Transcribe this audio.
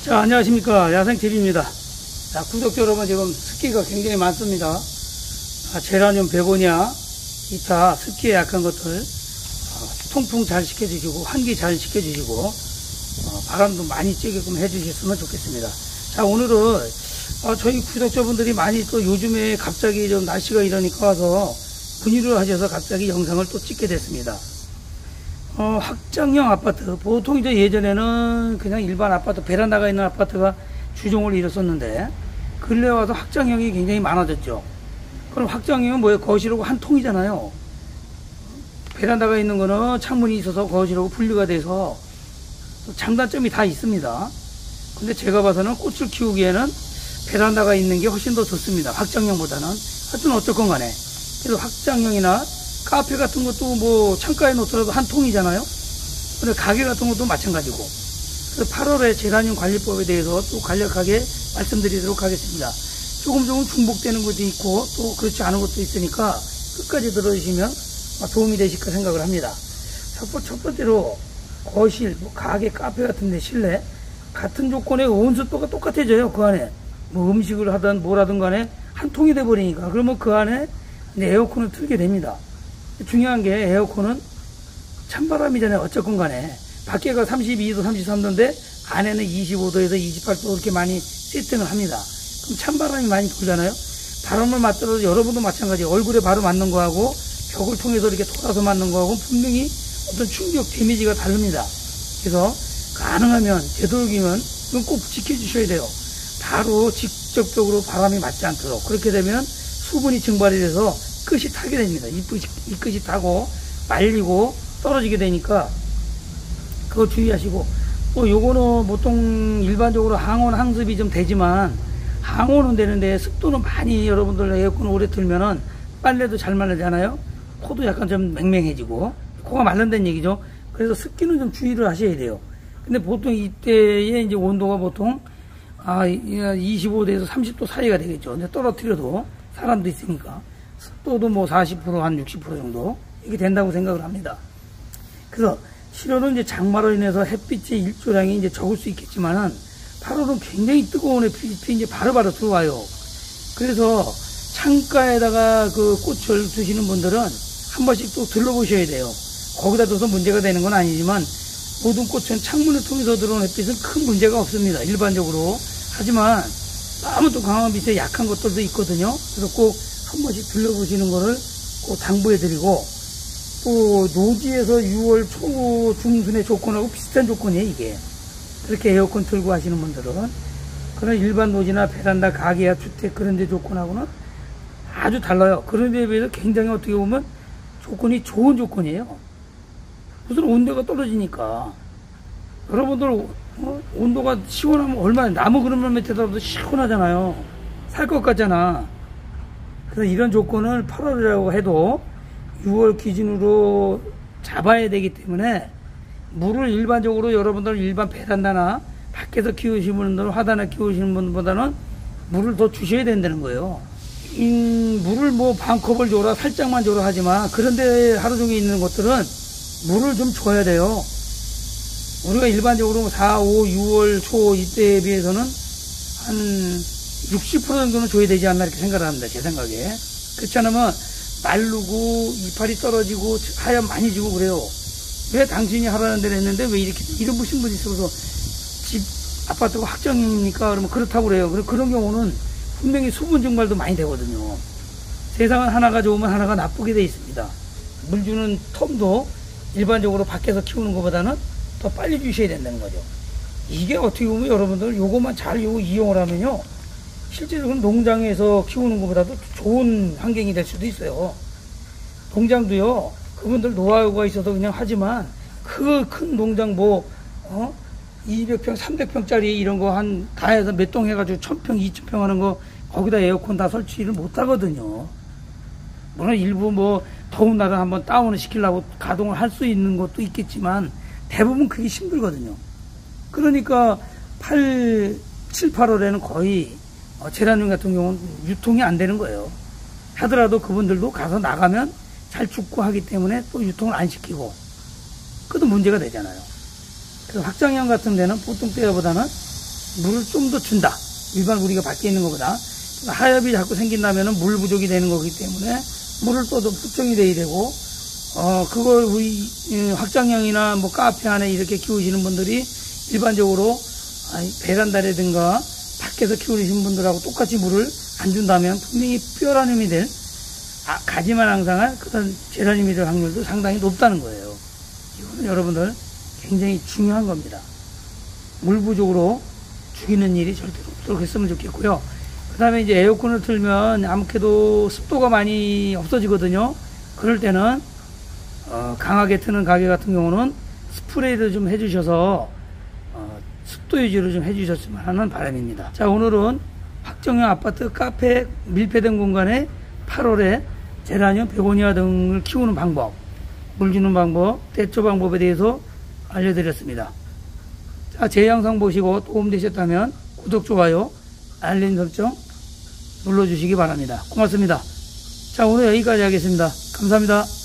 자, 안녕하십니까. 야생TV입니다. 자, 구독자 여러분, 지금 습기가 굉장히 많습니다. 제라늄, 베고니아, 기타 습기에 약한 것들 통풍 잘 시켜주시고 환기 잘 시켜주시고 바람도 많이 쬐게끔 해주셨으면 좋겠습니다. 자, 오늘은 저희 구독자분들이 많이 또 요즘에 갑자기 좀 날씨가 이러니까 와서 문의를 하셔서 갑자기 영상을 또 찍게 됐습니다. 확장형 아파트, 보통 이제 예전에는 그냥 일반 아파트, 베란다가 있는 아파트가 주종을 이뤘었는데 근래 와서 확장형이 굉장히 많아졌죠. 그럼 확장형은 뭐예요? 거실하고 한 통이잖아요. 베란다가 있는 거는 창문이 있어서 거실하고 분리가 돼서 장단점이 다 있습니다. 근데 제가 봐서는 꽃을 키우기에는 베란다가 있는 게 훨씬 더 좋습니다. 확장형보다는. 하여튼 어쨌건 간에. 그래서 확장형이나 카페 같은 것도 뭐 창가에 놓더라도 한 통이잖아요. 근데 가게 같은 것도 마찬가지고. 그래서 8월에 제라늄 관리법에 대해서 또 간략하게 말씀드리도록 하겠습니다. 조금 중복되는 것도 있고 또 그렇지 않은 것도 있으니까 끝까지 들어주시면 도움이 되실까 생각을 합니다. 첫 번째로 거실, 뭐 가게, 카페 같은 데 실내 같은 조건의 온습도가 똑같아져요. 그 안에 뭐 음식을 하든 뭐라든 간에 한 통이 돼 버리니까 그러면 그 안에 에어컨을 틀게 됩니다. 중요한 게 에어컨은 찬바람이잖아요. 어쨌건 간에 밖에가 32도 33도인데 안에는 25도에서 28도 이렇게 많이 세팅을 합니다. 그럼 찬바람이 많이 돌잖아요. 바람을 맞더라도 여러분도 마찬가지예요. 얼굴에 바로 맞는 거하고 벽을 통해서 이렇게 돌아서 맞는 거하고 분명히 어떤 충격 데미지가 다릅니다. 그래서 가능하면 되도록이면 이건 꼭 지켜주셔야 돼요. 바로 직접적으로 바람이 맞지 않도록. 그렇게 되면 수분이 증발이 돼서 끝이 타게 됩니다. 이 끝이 타고 말리고 떨어지게 되니까 그거 주의하시고, 또 요거는 보통 일반적으로 항온 항습이 좀 되지만 항온은 되는데 습도는 많이 여러분들 에어컨 오래 틀면은 빨래도 잘 말리잖아요. 코도 약간 좀 맹맹해지고 코가 말른다는 얘기죠. 그래서 습기는 좀 주의를 하셔야 돼요. 근데 보통 이때의 이제 온도가 보통 25도에서 30도 사이가 되겠죠. 근데 떨어뜨려도 사람도 있으니까 습도도 뭐 40% 한 60% 정도 이렇게 된다고 생각을 합니다. 그래서 7월은 이제 장마로 인해서 햇빛의 일조량이 이제 적을 수 있겠지만은 8월은 굉장히 뜨거운 햇빛이 이제 바로바로 들어와요. 그래서 창가에다가 그 꽃을 두시는 분들은 한 번씩 또 들러보셔야 돼요. 거기다 둬서 문제가 되는 건 아니지만 모든 꽃은 창문을 통해서 들어오는 햇빛은 큰 문제가 없습니다. 일반적으로. 하지만 너무 또 강한 빛에 약한 것들도 있거든요. 그래서 꼭 한 번씩 들러보시는 거를 꼭 당부해 드리고, 또 노지에서 6월 초 중순의 조건하고 비슷한 조건이에요. 이게 그렇게 에어컨 틀고 하시는 분들은. 그러나 일반 노지나 베란다, 가게야 주택 그런 데 조건하고는 아주 달라요. 그런 데에 비해서 굉장히 어떻게 보면 조건이 좋은 조건이에요. 무슨 온도가 떨어지니까. 여러분들 온도가 시원하면 얼마나, 나무 그런 밑에다도 시원하잖아요. 살 것 같잖아. 그래서 이런 조건을 8월이라고 해도 6월 기준으로 잡아야 되기 때문에 물을 일반적으로 여러분들 일반 베란다나 밖에서 키우시는 분들, 화단에 키우시는 분보다는 물을 더 주셔야 된다는 거예요. 물을 뭐 반 컵을 줘라, 살짝만 줘라 하지만 그런데 하루 종일 있는 것들은 물을 좀 줘야 돼요. 우리가 일반적으로 4, 5, 6월 초 이때에 비해서는 한 60% 정도는 줘야 되지 않나 이렇게 생각을 합니다. 제 생각에. 그렇지 않으면 마르고 이파리 떨어지고 하얀 많이 지고 그래요. 왜 당신이 하라는 대로 했는데 왜 이렇게 이런 무슨 분이 있어서 집 아파트가 확장입니까? 그러면 그렇다고 그래요. 그런 경우는 분명히 수분 증발도 많이 되거든요. 세상은 하나가 좋으면 하나가 나쁘게 돼 있습니다. 물 주는 텀도 일반적으로 밖에서 키우는 것보다는 더 빨리 주셔야 된다는 거죠. 이게 어떻게 보면 여러분들 요것만 잘 이용을 하면요, 실제로는 농장에서 키우는 것보다도 좋은 환경이 될 수도 있어요. 농장도요, 그분들 노하우가 있어서 그냥 하지만 그 큰 농장 200평, 300평짜리 이런 거 다 해서 몇 동 해가지고 1000평, 2000평 하는 거 거기다 에어컨 다 설치를 못 하거든요. 물론 일부 더운 날은 한번 다운을 시키려고 가동을 할 수 있는 것도 있겠지만 대부분 그게 힘들거든요. 그러니까 7, 8월에는 거의 제라늄 같은 경우는 유통이 안 되는 거예요. 하더라도 그분들도 가서 나가면 잘 죽고 하기 때문에 또 유통을 안 시키고 그것도 문제가 되잖아요. 그래서 확장형 같은 데는 보통 때보다는 물을 좀 더 준다. 일반 우리가 밖에 있는 것보다. 하엽이 자꾸 생긴다면 물 부족이 되는 거기 때문에 물을 또 부정이 돼야 되고, 그걸 우리 확장형이나 뭐 카페 안에 이렇게 키우시는 분들이 일반적으로 베란다라든가 밖에서 키우시는 분들하고 똑같이 물을 안 준다면 분명히 뾰라늄이 될, 가지만 항상할 그런 제라늄이 될 확률도 상당히 높다는 거예요. 이거는 여러분들 굉장히 중요한 겁니다. 물 부족으로 죽이는 일이 절대로 없도록 했으면 좋겠고요. 그 다음에 이제 에어컨을 틀면 아무래도 습도가 많이 없어지거든요. 그럴 때는 강하게 트는 가게 같은 경우는 스프레이를 좀 해주셔서 습도 유지를 좀 해주셨으면 하는 바람입니다. 자, 오늘은 확정형 아파트 카페 밀폐된 공간에 8월에 제라늄, 베고니아 등을 키우는 방법, 물 주는 방법, 대처 방법에 대해서 알려드렸습니다. 자, 제 영상 보시고 도움되셨다면 구독, 좋아요, 알림 설정 눌러주시기 바랍니다. 고맙습니다. 자, 오늘 여기까지 하겠습니다. 감사합니다.